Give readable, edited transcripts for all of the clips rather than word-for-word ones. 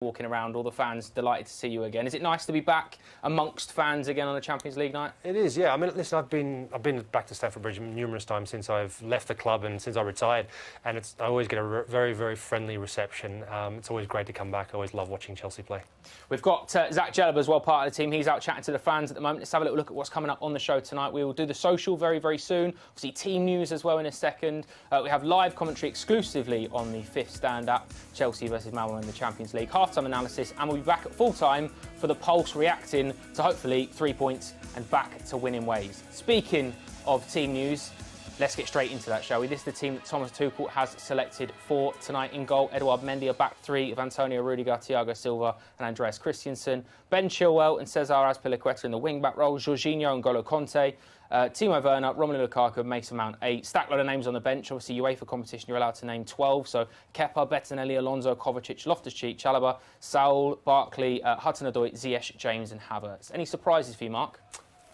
walking around, all the fans delighted to see you again. Is it nice to be back amongst fans again on a Champions League night? It is, yeah. I mean, listen, I've been back to Stamford Bridge numerous times since I've left the club and since I retired, and I always get a very, very friendly reception. It's always great to come back. I always love watching Chelsea play. We've got Zach Jelleb as well, part of the team. He's out chatting to the fans at the moment. Let's have a little look at what's coming up on the show tonight. We will do the social very, very soon. Obviously, team news as well in a second. We have live commentary exclusively on the Fifth Stand app, Chelsea versus Malmö in the Champions League. Half-time analysis, and we'll be back at full-time for the Pulse, reacting to hopefully 3 points and back to winning ways. Speaking of team news, let's get straight into that, shall we? This is the team that Thomas Tuchel has selected for tonight. In goal, Edouard Mendy, a back three of Antonio Rudiger, Thiago Silva and Andreas Christensen. Ben Chilwell and Cesar Azpilicueta in the wing-back role. Jorginho and N'Golo Kanté. Timo Werner, Romelu Lukaku and Mason Mount. A stack load of names on the bench. Obviously, UEFA competition, you're allowed to name 12. So, Kepa, Bettinelli, Alonso, Kovacic, Loftus-Cheek, Chalobah, Saul, Barkley, Hudson-Odoi, Ziyech, James and Havertz. Any surprises for you, Mark?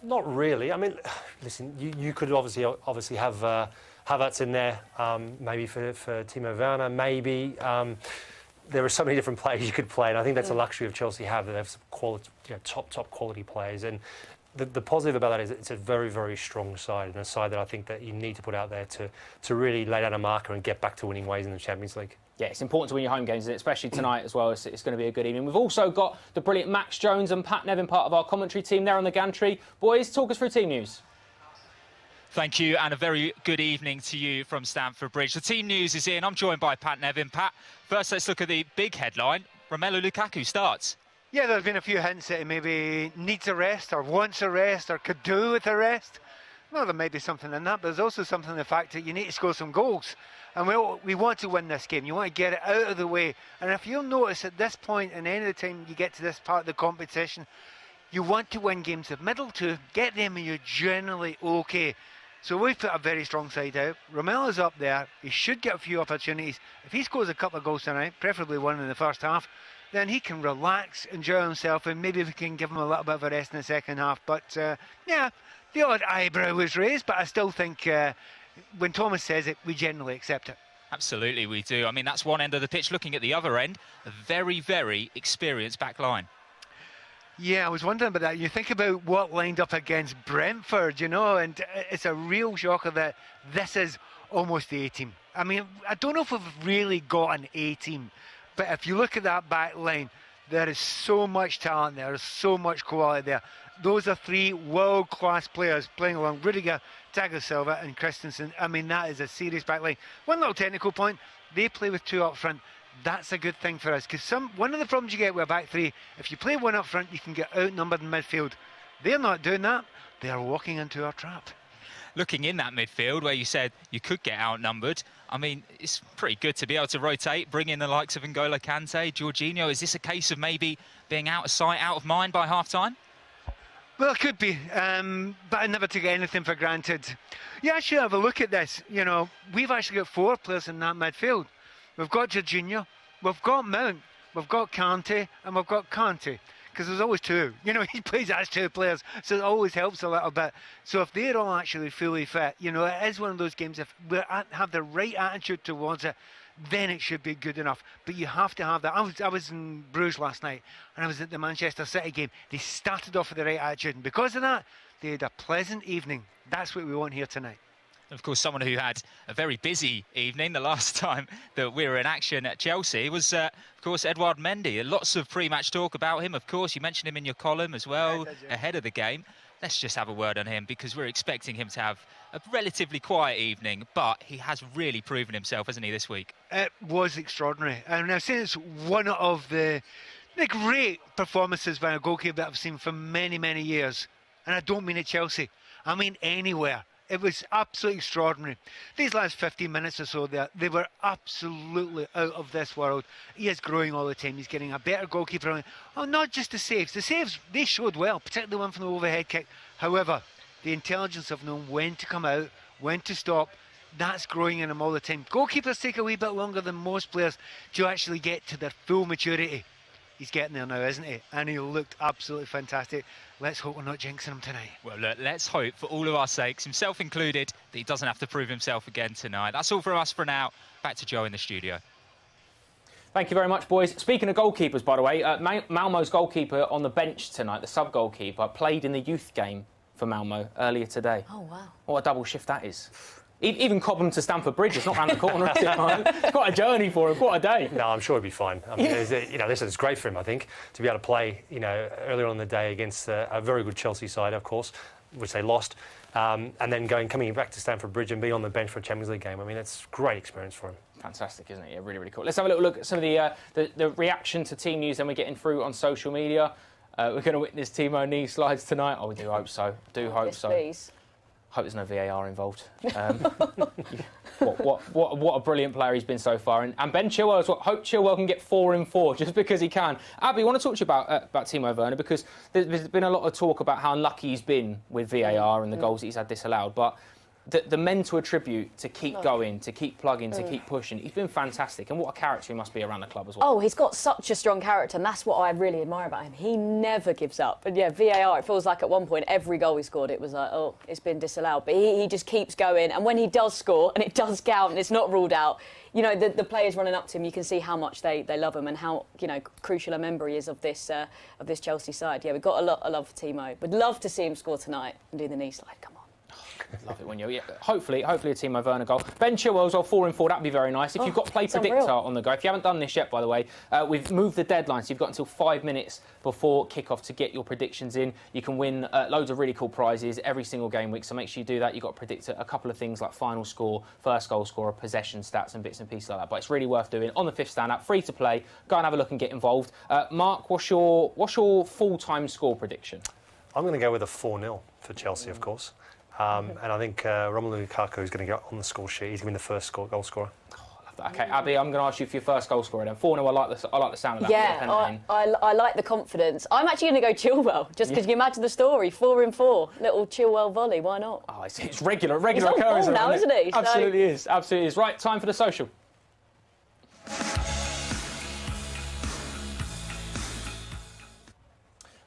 Not really. I mean, listen, you could obviously have Havertz in there, maybe for Timo Werner, maybe. There are so many different players you could play, and I think that's a luxury of Chelsea have, that they have some quality, top quality players. And the positive about that is it's a very, very strong side, and a side that I think that you need to put out there to really lay down a marker and get back to winning ways in the Champions League. Yeah, it's important to win your home games, especially tonight as well. It's going to be a good evening. We've also got the brilliant Max Jones and Pat Nevin, part of our commentary team there on the gantry. Boys, talk us through team news. Thank you, and a very good evening to you from Stamford Bridge. The team news is in. I'm joined by Pat Nevin. Pat, first let's look at the big headline. Romelu Lukaku starts. Yeah, there's been a few hints that he maybe needs a rest or wants a rest or could do with a rest. Well, there may be something in that, but there's also something in the fact that you need to score some goals. And we want to win this game. You want to get it out of the way. And if you'll notice at this point, and any of the time you get to this part of the competition, you want to win games of middle two, get them and you're generally okay. So we've put a very strong side out. Romelo's up there. He should get a few opportunities. If he scores a couple of goals tonight, preferably one in the first half, then he can relax, enjoy himself, and maybe we can give him a little bit of a rest in the second half. But, yeah, the odd eyebrow was raised, but I still think when Thomas says it, we generally accept it. Absolutely, we do. I mean, that's one end of the pitch. Looking at the other end, a very, very experienced back line. Yeah, I was wondering about that. You think about what lined up against Brentford, you know, and it's a real shocker that this is almost the A-team. I mean, I don't know if we've really got an A-team, but if you look at that back line, there is so much talent there, there's so much quality there. Those are three world-class players playing along Rudiger, Thiago Silva and Christensen. I mean, that is a serious back line. One little technical point, they play with two up front. That's a good thing for us, because one of the problems you get with a back three, if you play one up front, you can get outnumbered in midfield. They're not doing that. They're walking into our trap. Looking in that midfield where you said you could get outnumbered, I mean, it's pretty good to be able to rotate, bring in the likes of N'Golo Kanté, Jorginho. Is this a case of maybe being out of sight, out of mind by half-time? Well, it could be, but I never took anything for granted. You actually have a look at this. You know, we've actually got four players in that midfield. We've got Jorginho, we've got Mount, we've got Kanté, and we've got Kanté. Because there's always two. You know, he plays as two players, so it always helps a little bit. So if they're all actually fully fit, you know, it is one of those games, if we have the right attitude towards it, then it should be good enough. But you have to have that. I was in Bruges last night, and I was at the Manchester City game. They started off with the right attitude, and because of that, they had a pleasant evening. That's what we want here tonight. Of course, someone who had a very busy evening the last time that we were in action at Chelsea was, of course, Edouard Mendy. Lots of pre-match talk about him, of course. You mentioned him in your column as well, ahead of the game. Let's just have a word on him, because we're expecting him to have a relatively quiet evening, but he has really proven himself, hasn't he, this week? It was extraordinary. And I've seen it's one of the great performances by a goalkeeper that I've seen for many, many years. And I don't mean at Chelsea. I mean anywhere. It was absolutely extraordinary. These last 15 minutes or so, they were absolutely out of this world. He is growing all the time. He's getting a better goalkeeper. Oh, not just the saves. The saves, they showed well, particularly the one from the overhead kick. However, the intelligence of knowing when to come out, when to stop, that's growing in him all the time. Goalkeepers take a wee bit longer than most players to actually get to their full maturity. He's getting there now, isn't he? And he looked absolutely fantastic. Let's hope we're not jinxing him tonight. Well, look, let's hope, for all of our sakes, himself included, that he doesn't have to prove himself again tonight. That's all for us for now. Back to Joe in the studio. Thank you very much, boys. Speaking of goalkeepers, by the way, Malmö's goalkeeper on the bench tonight, the sub-goalkeeper, played in the youth game for Malmö earlier today. Oh, wow. What a double shift that is. Even Cobham to Stamford Bridge, it's not round the corner, is it? It's quite a journey for him, quite a day. No, I'm sure he'll be fine. I mean, listen, it's great for him, I think, to be able to play, earlier on in the day against a very good Chelsea side, of course, which they lost, and then coming back to Stamford Bridge and being on the bench for a Champions League game. I mean, it's a great experience for him. Fantastic, isn't it? Yeah, really, really cool. Let's have a little look at some of the reaction to team news then we're getting through on social media. We're going to witness Timo knee slides tonight. Oh, we do hope so. Hope so. Please. Hope there's no VAR involved. What a brilliant player he's been so far. And Ben Chilwell as well. Hope Chilwell can get 4 in 4 just because he can. Abby, I want to talk to you about Timo Werner, because there's been a lot of talk about how unlucky he's been with VAR and the goals that he's had disallowed. But the mental attribute to keep going, to keep plugging, to keep pushing, he's been fantastic. And what a character he must be around the club as well. Oh, he's got such a strong character, and that's what I really admire about him. He never gives up. And yeah, VAR, it feels like at one point every goal he scored, it was like, oh, it's been disallowed. But he just keeps going. And when he does score, and it does count, and it's not ruled out, the players running up to him, you can see how much they love him and how, crucial a member he is of this Chelsea side. Yeah, we've got a lot of love for Timo. We'd love to see him score tonight and do the knee slide. Come on. Love it when you're... Yeah, hopefully a Timo Werner goal. Ben Chilwell's 4 in 4, that'd be very nice. If you've got Play Predictor on the go, if you haven't done this yet, by the way, we've moved the deadline, so you've got until 5 minutes before kick-off to get your predictions in. You can win loads of really cool prizes every single game week, so make sure you do that. You've got to predict a couple of things like final score, first goal scorer, possession stats and bits and pieces like that, but it's really worth doing. On the Fifth Stand app, free to play. Go and have a look and get involved. Mark, what's your full-time score prediction? I'm going to go with a 4-0 for Chelsea, of course. And I think Romelu Lukaku is going to get on the score sheet. He's going to be the first goal scorer. Oh, I love that. OK, Abby, I'm going to ask you for your first goal scorer then. 4-0, I like the sound of that. Yeah, I like the confidence. I'm actually going to go Chilwell, just because you imagine the story. 4 in 4, little Chilwell volley, why not? Oh, it's regular He's occurrence. He's on form now, isn't he? Absolutely is. Absolutely is. Right, time for the social.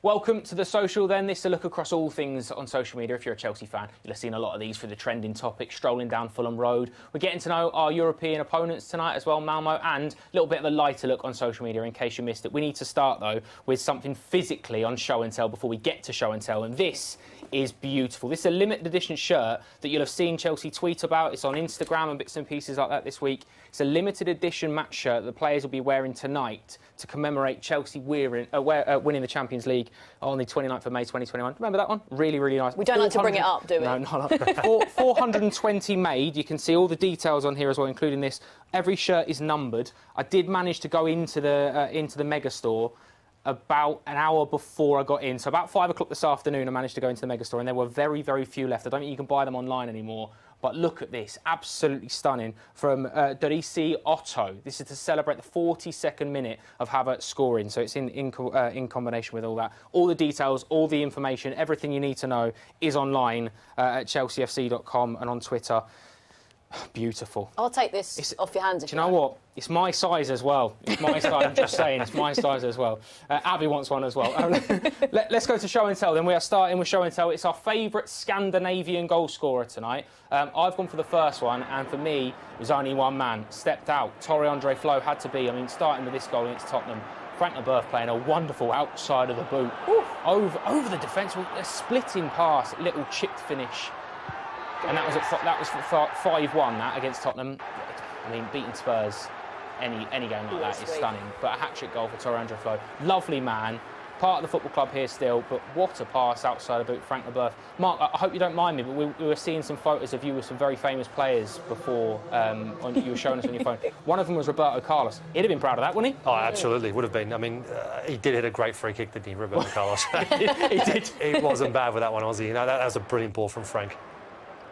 Welcome to the social then. This is a look across all things on social media. If you're a Chelsea fan, you'll have seen a lot of these for the trending topics, strolling down Fulham Road. We're getting to know our European opponents tonight as well, Malmö, and a little bit of a lighter look on social media in case you missed it. We need to start, though, with something physically on show and tell before we get to show and tell, and this is beautiful. This is a limited edition shirt that you'll have seen Chelsea tweet about. It's on Instagram and bits and pieces like that this week. It's a limited edition match shirt that the players will be wearing tonight to commemorate Chelsea winning the Champions League on the 29th of May 2021. Remember that one? Really, really nice. We don't like to bring it up, do we? No, not 420 made. You can see all the details on here as well, including this. Every shirt is numbered. I did manage to go into the mega store about an hour before I got in. So about 5 o'clock this afternoon, I managed to go into the mega store, and there were very, very few left. I don't think you can buy them online anymore. But look at this, absolutely stunning, from hudson-odoi. This is to celebrate the 42nd minute of Havertz scoring. So it's in combination with all that. All the details, all the information, everything you need to know is online at chelseafc.com and on Twitter. Beautiful. I'll take this off your hands if you know what? It's my size as well. It's my size, I'm just saying, it's my size as well. Abby wants one as well. Let's go to show and tell then. We are starting with show and tell. It's our favourite Scandinavian goal scorer tonight. I've gone for the first one, and for me, it was only one man. Stepped out. Tore-André Flo had to be. I mean, starting with this goal against Tottenham. Frank Leboeuf playing a wonderful outside of the boot. Over the defence, a splitting pass, little chipped finish. And that was 5-1 that against Tottenham. I mean, beating Spurs any game like that is stunning. But a hat-trick goal for Tore-André Flo. Lovely man. Part of the football club here still, but what a pass outside the boot, Frank Leboeuf. Mark, I hope you don't mind me, but we were seeing some photos of you with some very famous players before you were showing us on your phone. One of them was Roberto Carlos. He'd have been proud of that, wouldn't he? Oh, absolutely, would have been. I mean, he did hit a great free kick, didn't he, Roberto Carlos? He did. He wasn't bad with that one, was he? That was a brilliant ball from Frank.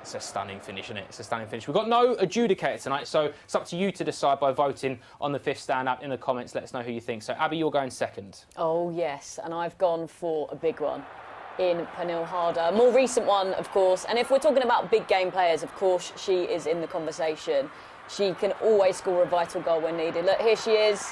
It's a stunning finish, isn't it? It's a stunning finish. We've got no adjudicator tonight, so it's up to you to decide by voting on the Fifth Stand app in the comments. Let us know who you think. So, Abby, you're going second. Oh, yes, and I've gone for a big one in Pernille Harder. A more recent one, of course. And if we're talking about big game players, of course, she is in the conversation. She can always score a vital goal when needed. Look, here she is.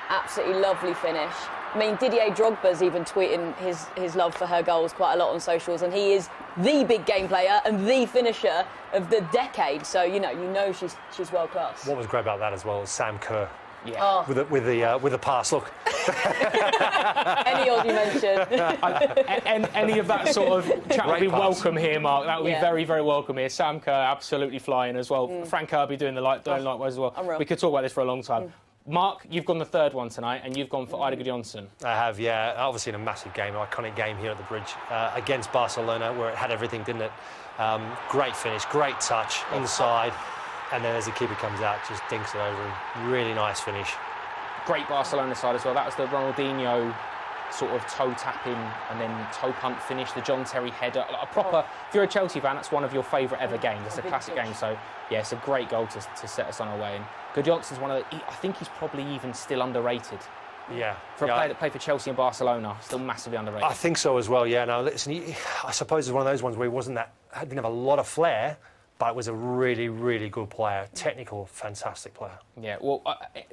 Absolutely lovely finish. I mean, Didier Drogba's even tweeting his love for her goals quite a lot on socials, and he is the big game player and the finisher of the decade. So, you know she's world class. What was great about that as well is Sam Kerr Yeah. With the pass. Look. Any old you mention. Any of that sort of chat would be pass. welcome here, Mark. That would be very, very welcome here. Sam Kerr absolutely flying as well. Fran Kirby doing likewise as well. Unreal. We could talk about this for a long time. Mark, you've gone the third one tonight, and you've gone for Ida Gudjonsson. I have, yeah. Obviously in a massive game, iconic game here at the Bridge against Barcelona, where it had everything, didn't it? Great finish, great touch inside, and then as the keeper comes out, just dinks it over. Really nice finish. Great Barcelona side as well. That was the Ronaldinho sort of toe tapping and then toe punt finish, the John Terry header. A proper, if you're a Chelsea fan, that's one of your favourite ever games. It's a classic game, so yeah, it's a great goal to set us on our way. And Gudjonsson's one of the, I think he's probably even still underrated. Yeah. For a player that played for Chelsea and Barcelona, still massively underrated. I think so as well, yeah. Now, listen, I suppose it's one of those ones where he didn't have a lot of flair, but was a really, really good player. Technical, fantastic player. Yeah, well,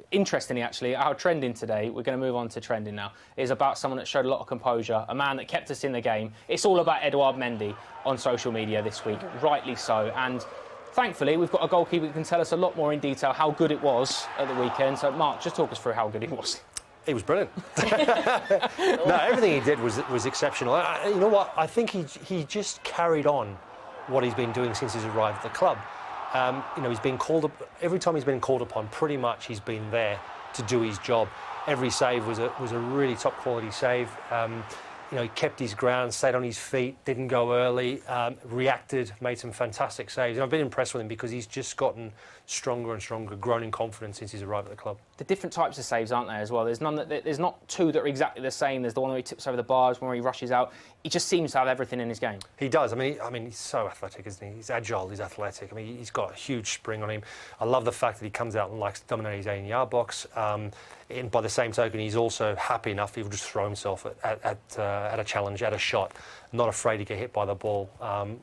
interestingly, actually, our trending today, we're going to move on to trending now, is about someone that showed a lot of composure, a man that kept us in the game. It's all about Edouard Mendy on social media this week, rightly so. And thankfully, we've got a goalkeeper that can tell us a lot more in detail how good it was at the weekend. So, Mark, just talk us through how good he was. He was brilliant. No, everything he did was exceptional. You know what? I think he just carried on what he's been doing since he's arrived at the club. You know, he's been called up every time he's been called upon. Pretty much, he's been there to do his job. Every save was a really top quality save. You know, he kept his ground, stayed on his feet, didn't go early, reacted, made some fantastic saves. And I've been impressed with him because he's just gotten stronger and stronger, grown in confidence since he's arrived at the club. The different types of saves, aren't there, as well? There's not two that are exactly the same. There's the one where he tips over the bars, one where he rushes out. He just seems to have everything in his game. He does. I mean, he's so athletic, isn't he? He's agile, he's athletic. I mean, he's got a huge spring on him. I love the fact that he comes out and likes to dominate his 18-yard box. And by the same token, he's also happy enough, he will just throw himself at a challenge, at a shot, not afraid to get hit by the ball,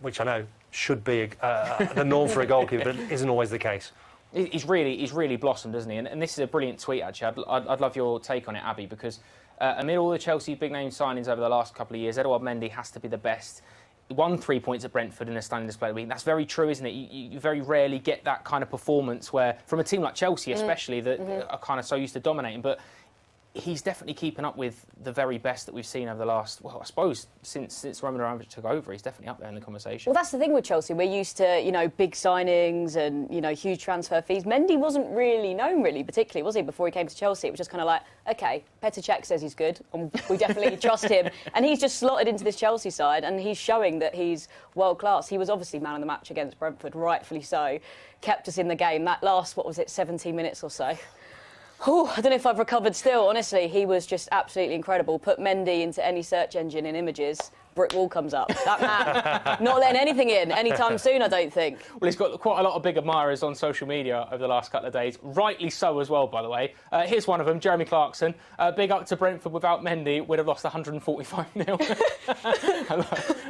which I know should be the norm for a goalkeeper, but it isn't always the case. He's really blossomed, doesn't he? And this is a brilliant tweet, actually. I'd love your take on it, Abby, because amid all the Chelsea big-name signings over the last couple of years, Edouard Mendy has to be the best. He won 3 points at Brentford in a stunning display of the week. That's very true, isn't it? You very rarely get that kind of performance where, from a team like Chelsea especially, that are kind of so used to dominating. But he's definitely keeping up with the very best that we've seen over the last, well, I suppose, since Roman Abramovich took over. He's definitely up there in the conversation. Well, that's the thing with Chelsea. We're used to, you know, big signings and, you know, huge transfer fees. Mendy wasn't really known, particularly, was he, before he came to Chelsea? It was just kind of like, OK, Petr Cech says he's good, and we definitely trust him. And he's just slotted into this Chelsea side, and he's showing that he's world-class. He was obviously man of the match against Brentford, rightfully so. Kept us in the game. That last, 17 minutes or so? Oh, I don't know if I've recovered still. Honestly, he was just absolutely incredible. Put Mendy into any search engine in images, brick wall comes up. That man, not letting anything in anytime soon, I don't think. Well, he's got quite a lot of big admirers on social media over the last couple of days. Rightly so as well, by the way. Here's one of them, Jeremy Clarkson. Big up to Brentford without Mendy, would have lost 145-0.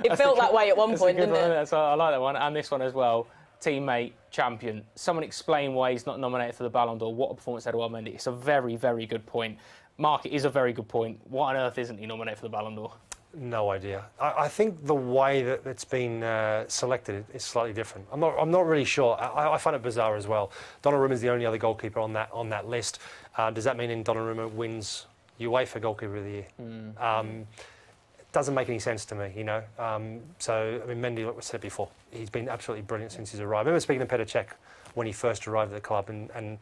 It felt that way at one point, didn't it? So I like that one. And this one as well. Teammate, champion. Someone explain why he's not nominated for the Ballon d'Or. What a performance, Edouard Mendy. It's a very, very good point. Mark, it is a very good point. Why on earth isn't he nominated for the Ballon d'Or? No idea. I think the way that it's been selected is slightly different. I'm not really sure. I find it bizarre as well. Donnarumma is the only other goalkeeper on that list. Does that mean Donnarumma wins UEFA Goalkeeper of the Year? Doesn't make any sense to me, you know. So, I mean, Mendy, like we said before, he's been absolutely brilliant since he's arrived. I remember speaking to Petr Cech when he first arrived at the club and you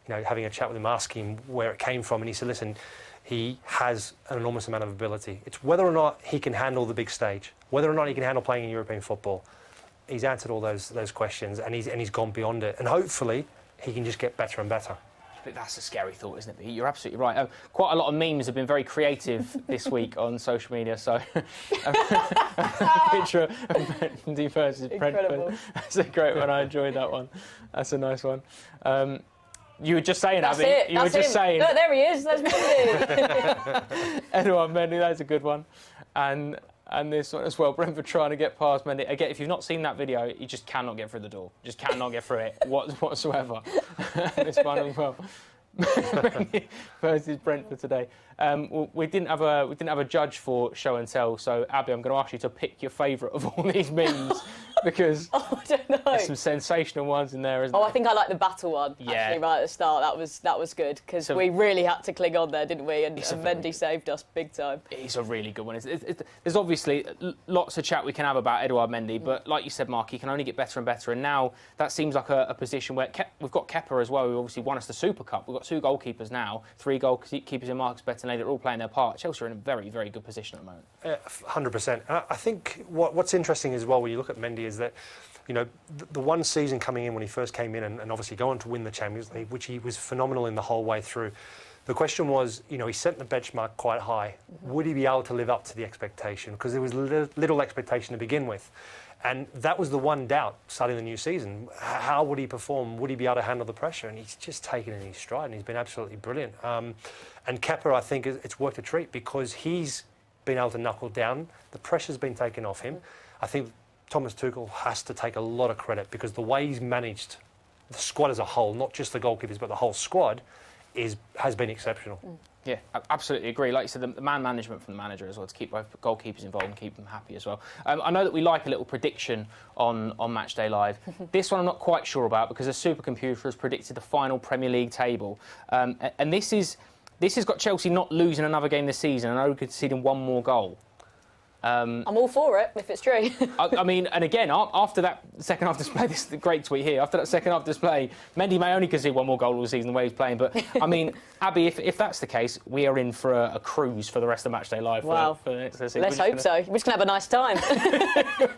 know, having a chat with him, asking him where it came from, and he said, listen, he has an enormous amount of ability. It's whether or not he can handle the big stage, whether or not he can handle playing in European football. He's answered all those questions, and he's gone beyond it. And hopefully, he can just get better and better. But that's a scary thought, isn't it? You're absolutely right. Quite a lot of memes have been very creative this week on social media. So, a picture of Mendy versus Brentford. That's a great one. I enjoyed that one. That's a nice one. You were just saying, Abby. You were just saying. Look, there he is. That's Mendy. Edouard Mendy, that's a good one. And this one as well, Brentford trying to get past Mendy. Again, if you've not seen that video, you just cannot get through the door. Just cannot get through it whatsoever. This one as well. Mendy versus Brentford today. We didn't have a judge for show and tell. So Abby, I'm going to ask you to pick your favourite of all these memes. Because I don't know. There's some sensational ones in there, isn't there? I think I like the battle one. Yeah. Actually, right at the start, that was good because we really had to cling on there, didn't we? And Mendy saved us big time. He's a really good one. There's obviously lots of chat we can have about Edouard Mendy, but like you said, Mark, he can only get better and better. And now that seems like a position where we've got Kerr as well, who obviously won us the Super Cup. We've got 2 goalkeepers now, 3 goalkeepers in Marcus Bettinelli that are all playing their part. Chelsea are in a very, very good position at the moment. 100%. I think what's interesting as well when you look at Mendy is that, you know, the one season coming in when he first came in and obviously go on to win the Champions League, which he was phenomenal in the whole way through. The question was, you know, he set the benchmark quite high. Would he be able to live up to the expectation? Because there was little expectation to begin with. And that was the one doubt starting the new season. How would he perform? Would he be able to handle the pressure? And he's just taken it in his stride and he's been absolutely brilliant. And Kerr, I think, it's worked a treat because he's been able to knuckle down. The pressure's been taken off him. I think Thomas Tuchel has to take a lot of credit because the way he's managed the squad as a whole, not just the goalkeepers, but the whole squad, has been exceptional. Yeah, I absolutely agree. Like you said, the man management from the manager as well to keep both goalkeepers involved and keep them happy as well. I know that we like a little prediction on Matchday Live. This one I'm not quite sure about because a supercomputer has predicted the final Premier League table, and this has got Chelsea not losing another game this season and only conceding 1 more goal. I'm all for it, if it's true. I mean, and again, after that second half display, this is the great tweet here, after that second half display, Mendy may only concede 1 more goal all season the way he's playing. But, I mean, Abby, if that's the case, we are in for a cruise for the rest of Matchday Live. Wow. For the next season. Let's hope so. We're just going to have a nice time.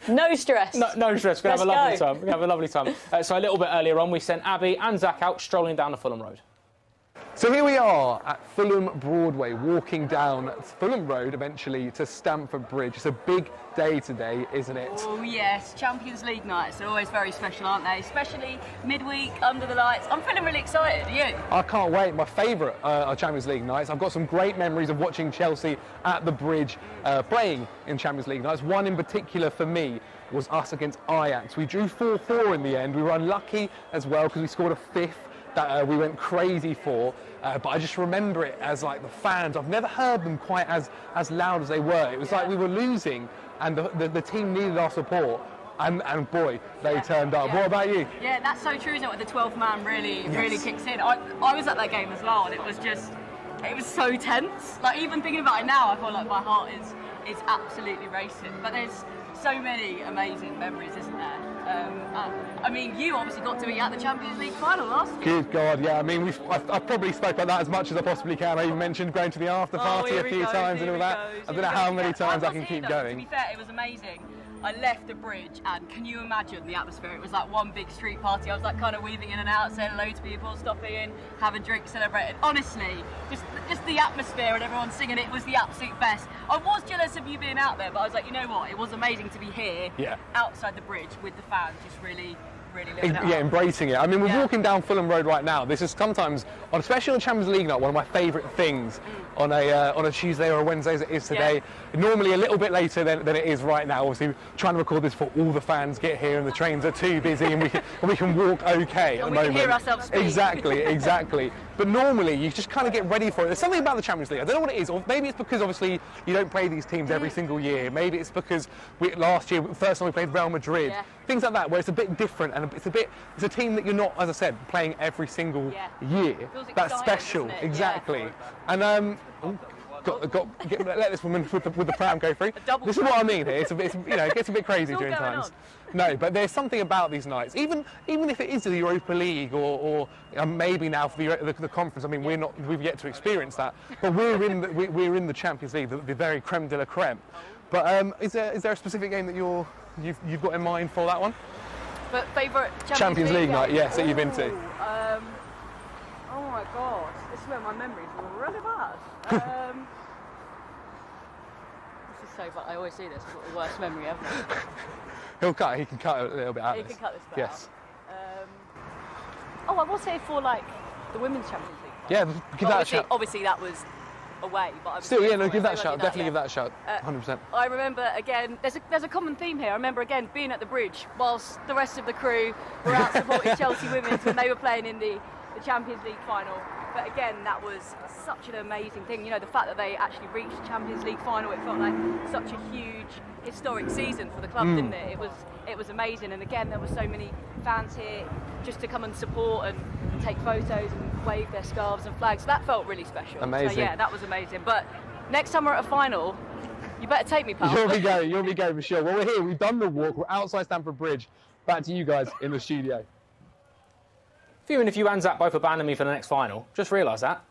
No stress. No stress. We're going to have a lovely time. We're going to have a lovely time. So a little bit earlier on, we sent Abby and Zach out strolling down the Fulham Road. So here we are at Fulham Broadway, walking down Fulham Road eventually to Stamford Bridge. It's a big day today, isn't it? Oh yes, Champions League nights are always very special, aren't they? Especially midweek, under the lights. I'm feeling really excited, are you? I can't wait. My favourite are Champions League nights. I've got some great memories of watching Chelsea at the Bridge playing in Champions League nights. One in particular for me was us against Ajax. We drew 4-4 in the end. We were unlucky as well because we scored a 5th. That we went crazy for, but I just remember it as like the fans. I've never heard them quite as loud as they were. It was like we were losing, and the team needed our support, and boy, they turned up. What about you? Yeah, that's so true, isn't it? When the 12th man really kicks in. I was at that game as well, and it was so tense. Like even thinking about it now, I feel like my heart is absolutely racing. But there's so many amazing memories, isn't there? I mean, you obviously got to be at the Champions League final last year. Good God, yeah. I mean, I've probably spoke about that as much as I possibly can. I even mentioned going to the after party a few times and all that. I don't know how many times I can keep going. To be fair, it was amazing. I left the bridge and can you imagine the atmosphere? It was like one big street party. I was like kind of weaving in and out, saying hello to people, stopping in, having drinks, celebrating. Honestly, just the atmosphere and everyone singing it was the absolute best. I was jealous of you being out there, but I was like, you know what? It was amazing to be here, outside the bridge with the fans, just really living it up. Yeah, embracing it. I mean, we're walking down Fulham Road right now. This is sometimes, especially on Champions League night, one of my favourite things on a Tuesday or a Wednesday as it is today. Normally a little bit later than it is right now. Obviously, trying to record this before all the fans get here and the trains are too busy and we can walk okay at the moment. We can hear ourselves speak. Exactly. But normally you just kind of get ready for it. There's something about the Champions League. I don't know what it is. Or maybe it's because obviously you don't play these teams every single year. Maybe it's because last year, first time we played Real Madrid. Things like that, where it's a bit different and it's a team that you're not, as I said, playing every single year. That's special, exactly. And let this woman with the pram go through. This is what I mean here. It gets a bit crazy during times. No, but there's something about these nights, even if it is the Europa League or maybe now for the conference. I mean, we've yet to experience that, but we're in the Champions League, the very creme de la creme. But is there a specific game that you've got in mind for that one? But favourite Champions League night, yes, that you've been to. Oh my God, this is where my memories were really bad. This is so bad. I always see this. I've got the worst memory ever. He can cut a little bit out. He can cut this bit yes. out. I will say for like the Women's Champions League. Yeah, give that a shot. Obviously that was away, but give that a shot. Definitely give that a shot. 100%. I remember again. There's a common theme here. I remember again being at the Bridge whilst the rest of the crew were out supporting Chelsea Women's when they were playing in the Champions League final. But again, that was such an amazing thing. You know, the fact that they actually reached the Champions League final, it felt like such a huge, historic season for the club, didn't it? It was amazing. And again, there were so many fans here just to come and support and take photos and wave their scarves and flags. That felt really special. Amazing. So yeah, that was amazing. But next time we're at a final, you better take me, pal. You'll be going for sure. Well, we're here. We've done the walk. We're outside Stamford Bridge. Back to you guys in the studio. Even if you and Zach both abandon me for the next final, just realise that.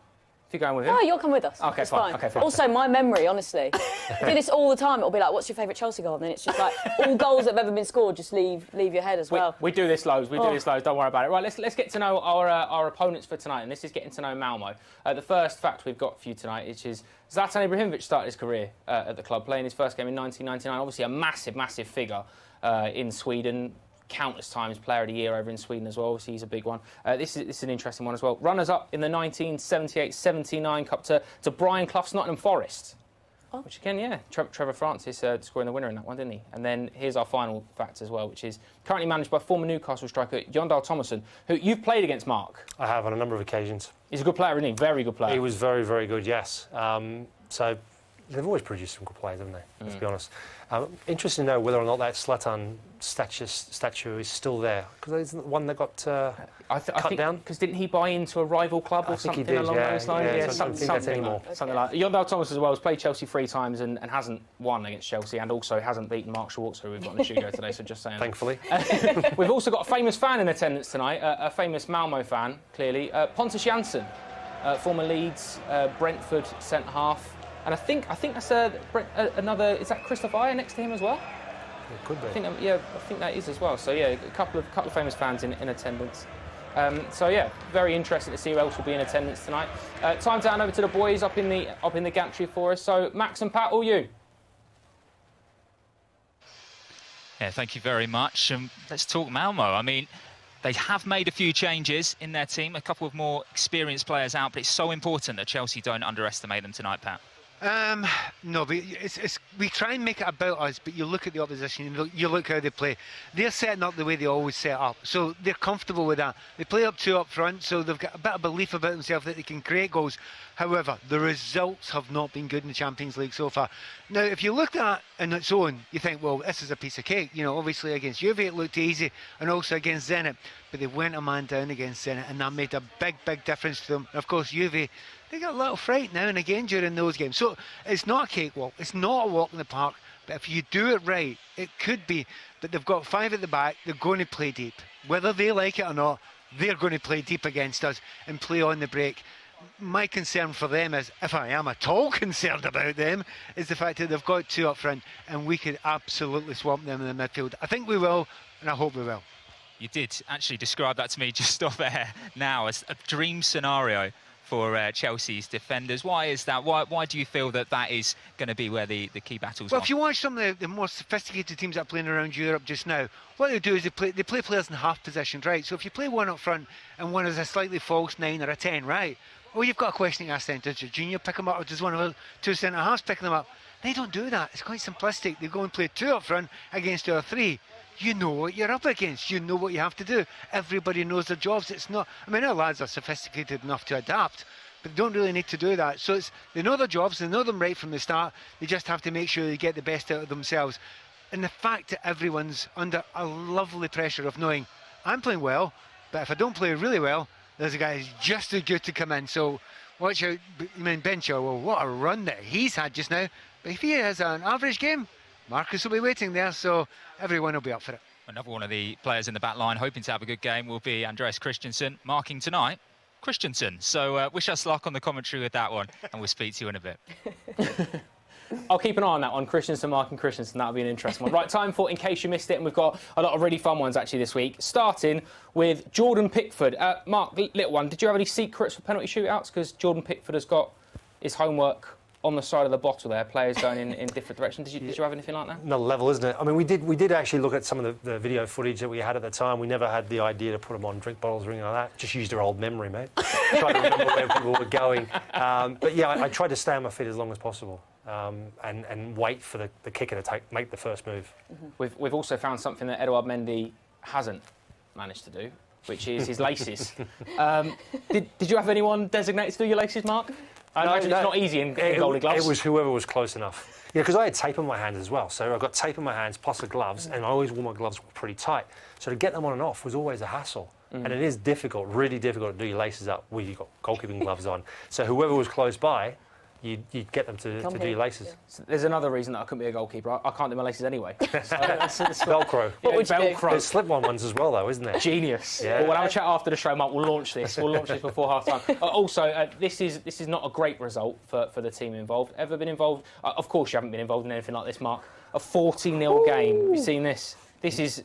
If you're going with him. No, you'll come with us. Okay, it's fine. fine. Okay, fine. Also, my memory, honestly, I do this all the time. It'll be like, what's your favourite Chelsea goal? And then it's just like, all goals that have ever been scored, just leave your head as well. We do this loads. We do this loads. Don't worry about it. Right, let's get to know our opponents for tonight, and this is getting to know Malmö. The first fact we've got for you tonight is Zlatan Ibrahimovic started his career at the club, playing his first game in 1999. Obviously, a massive figure in Sweden. Countless times Player of the Year over in Sweden as well. Obviously, he's a big one. This is an interesting one as well. Runners-up in the 1978-79 Cup to Brian Clough's Nottingham Forest. Oh. Which again, yeah, Trevor Francis scoring the winner in that one, didn't he? And then here's our final fact as well, which is currently managed by former Newcastle striker Jondal Thomason, who you've played against, Mark. I have on a number of occasions. He's a good player, isn't he? Very good player. He was very, very good, yes. So they've always produced some good players, haven't they? Let's be honest. Interesting to know whether or not that Zlatan statue is still there, because it's the one that got cut down. Because didn't he buy into a rival club or something along those lines? Yeah, I don't think that's anymore. Something like that. Jondal Thomas as well has played Chelsea 3 times and hasn't won against Chelsea, and also hasn't beaten Mark Schwarzer, who we've got in the studio today. So just saying. Thankfully. We've also got a famous fan in attendance tonight, a famous Malmö fan, clearly. Pontus Jansson, former Leeds, Brentford centre half. And I think that's another. Is that Christopher Ayer next to him as well? It could be. I think that is as well. So yeah, a couple of famous fans in attendance. So yeah, very interesting to see who else will be in attendance tonight. Time to hand over to the boys up in the gantry for us. So Max and Pat, all you. Yeah, thank you very much. Let's talk Malmö. I mean, they have made a few changes in their team, a couple of more experienced players out, but it's so important that Chelsea don't underestimate them tonight, Pat. No, but we try and make it about us, but you look at the opposition, you look how they play. They're setting up the way they always set up, so they're comfortable with that. They play up 2 up front, so they've got a bit of belief about themselves that they can create goals. However, the results have not been good in the Champions League so far. Now, if you looked at it on its own, you think, well, this is a piece of cake. You know, obviously against Juve it looked easy, and also against Zenit, but they went a man down against Zenit, and that made a big difference to them. And of course, Juve, they got a little fright now and again during those games. So it's not a cakewalk, it's not a walk in the park, but if you do it right, it could be. But they've got 5 at the back, they're going to play deep. Whether they like it or not, they're going to play deep against us and play on the break. My concern for them is, if I am at all concerned about them, is the fact that they've got 2 up front and we could absolutely swamp them in the midfield. I think we will, and I hope we will. You did actually describe that to me just off air now as a dream scenario for Chelsea's defenders. Why is that? Why do you feel that is going to be where the key battles are? Well, if you watch some of the more sophisticated teams that are playing around Europe just now, what they do is they play players in half positions, right? So if you play one up front and one is a slightly false 9 or a 10, right? Well, you've got a question to ask then. Does Jorginho pick them up, or does one of the 2 centre-halves pick them up? They don't do that. It's quite simplistic. They go and play 2 up front against 2 or 3. You know what you're up against. You know what you have to do. Everybody knows their jobs. It's not. I mean, our lads are sophisticated enough to adapt, but they don't really need to do that. So they know their jobs. They know them right from the start. They just have to make sure they get the best out of themselves. And the fact that everyone's under a lovely pressure of knowing I'm playing well, but if I don't play really well, there's a guy who's just as good to come in. So watch out. I mean, Ben Shaw, well, what a run that he's had just now. But if he has an average game, Marcus will be waiting there, so everyone will be up for it. Another one of the players in the back line hoping to have a good game will be Andreas Christensen, marking tonight Christensen. So wish us luck on the commentary with that one, and we'll speak to you in a bit. I'll keep an eye on that one, Christensen marking Christensen. That'll be an interesting one. Right, time for In Case You Missed It, and we've got a lot of really fun ones actually this week, starting with Jordan Pickford. Mark, little one, did you have any secrets for penalty shootouts? Because Jordan Pickford has got his homework on the side of the bottle there, players going in different directions. Did you have anything like that? Another level, isn't it? I mean, we did actually look at some of the video footage that we had at the time. We never had the idea to put them on drink bottles or anything like that. Just used our old memory, mate. Tried to remember where people were going. But yeah, I tried to stay on my feet as long as possible and wait for the kicker to make the first move. Mm-hmm. We've also found something that Edouard Mendy hasn't managed to do. which is his laces. Did you have anyone designated to do your laces, Mark? I imagine it's not easy in goalie gloves. It was whoever was close enough. Yeah, because I had tape on my hands as well. So I got tape on my hands plus the gloves, and I always wore my gloves pretty tight. So to get them on and off was always a hassle. And it is difficult, really difficult to do your laces up when you've got goalkeeping gloves on. So whoever was close by, you'd get them to do your laces. Yeah. So there's another reason that I couldn't be a goalkeeper. I can't do my laces anyway. So that's Velcro. What would you do? Velcro. There's slip-on ones as well, though, isn't there? Genius. Yeah. Well, we'll have a chat after the show, Mark. We'll launch this. We'll launch this before half-time. Also, this is not a great result for the team involved. Ever been involved? Of course you haven't been involved in anything like this, Mark. A 40-0 game. Have you seen this? This is,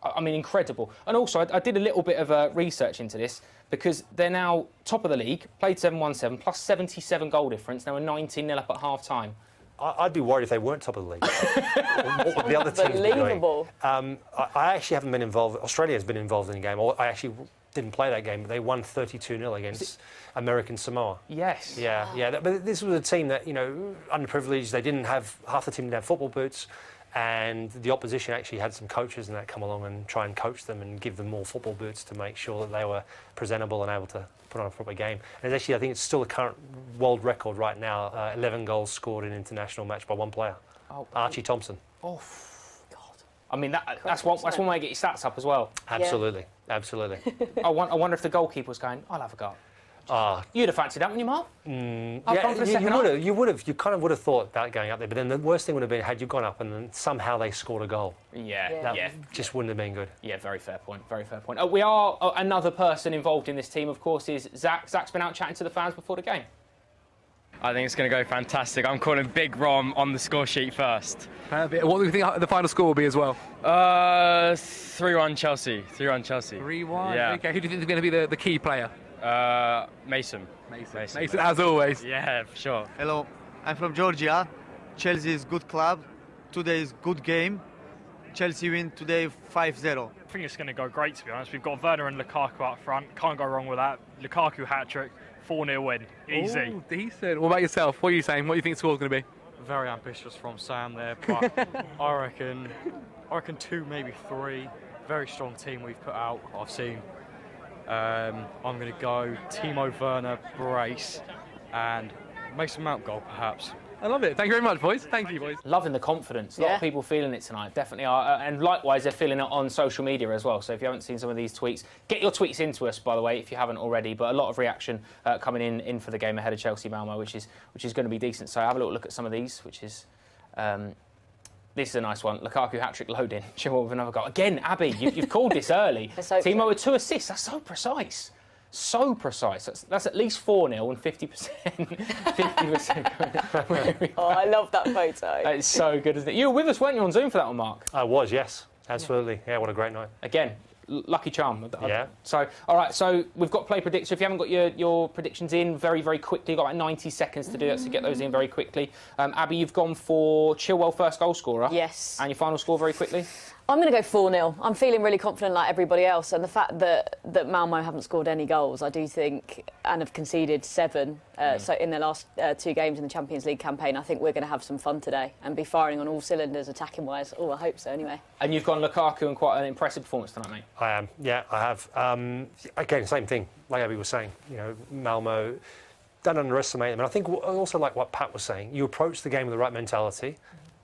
I mean, incredible. And also, I did a little bit of research into this because they're now top of the league, played 7-1-7, plus 77 goal difference. They were 19-0 up at half-time. I'd be worried if they weren't top of the league. What the other teams be doing. Unbelievable. I actually haven't been involved. Australia has been involved in the game. I actually didn't play that game, but they won 32-0 against American Samoa. Yes. Yeah. But this was a team that, underprivileged. They didn't have, half the team didn't have football boots. And the opposition actually had some coaches and that come along and try and coach them and give them more football boots to make sure that they were presentable and able to put on a proper game. And actually, I think it's still a current world record right now, 11 goals scored in an international match by one player, Archie Thompson. Oh, God. I mean, that's one way to get your stats up as well. Absolutely. I wonder if the goalkeeper was going, I'll have a go. You'd have fancied that, wouldn't you, Mark? You would have. You kind of would have thought about going up there, but then the worst thing would have been had you gone up and then somehow they scored a goal. Yeah. Just wouldn't have been good. Yeah, very fair point. We are another person involved in this team, of course, is Zach. Zach's been out chatting to the fans before the game. I think it's going to go fantastic. I'm calling Big Rom on the score sheet first. What do you think the final score will be as well? 3-1 Chelsea. 3-1 Chelsea. 3-1. Yeah. Okay. Who do you think is going to be the key player? Mason, as always. Yeah, for sure. Hello, I'm from Georgia. Chelsea is good club. Today is good game. Chelsea win today 5-0. I think it's going to go great, to be honest. We've got Werner and Lukaku up front. Can't go wrong with that. Lukaku hat-trick, 4-0 win. Easy. Ooh, decent. What about yourself? What are you saying? What do you think the score's going to be? Very ambitious from Sam there, but I reckon 2, maybe 3. Very strong team we've put out. I've seen. I'm going to go Timo Werner, brace, and Mason Mount goal, perhaps. I love it. Thank you very much, boys. Thank you, boys. Loving the confidence. A lot of people feeling it tonight, definitely are. And likewise, they're feeling it on social media as well. So if you haven't seen some of these tweets, get your tweets into us, by the way, if you haven't already. But a lot of reaction coming in for the game ahead of Chelsea-Malmö, which is going to be decent. So have a little look at some of these, which is... this is a nice one. Lukaku hat-trick load-in. Chilwell with another goal. Again, Abby, you've called this early. Timo with 2 assists. That's so precise. So precise. That's at least 4-0 and 50%. 50%. I love that photo. It's so good, isn't it? You were with us, weren't you, on Zoom for that one, Mark? I was, yes. Absolutely. Yeah, what a great night. Again, lucky charm. Yeah. So, all right, so we've got play predictor. If you haven't got your predictions in very, very quickly, you've got about 90 seconds to do that, so get those in very quickly. Abby, you've gone for Chilwell first goal scorer. Yes. And your final score very quickly? I'm going to go 4-0. I'm feeling really confident like everybody else. And the fact that Malmö haven't scored any goals, I do think, and have conceded 7 so in their last 2 games in the Champions League campaign, I think we're going to have some fun today and be firing on all cylinders attacking-wise. Oh, I hope so, anyway. And you've gone Lukaku in quite an impressive performance tonight, mate. I am. Yeah, I have. Again, same thing, like Abby was saying. Malmö, don't underestimate them. And I think also like what Pat was saying, you approach the game with the right mentality.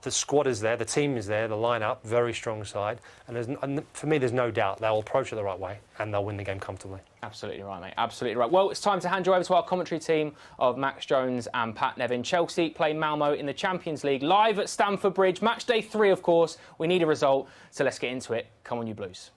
The squad is there, the team is there, the lineup, very strong side. And for me, there's no doubt they'll approach it the right way and they'll win the game comfortably. Absolutely right, mate. Absolutely right. Well, it's time to hand you over to our commentary team of Max Jones and Pat Nevin. Chelsea play Malmö in the Champions League live at Stamford Bridge. Match day 3, of course. We need a result, so let's get into it. Come on, you Blues.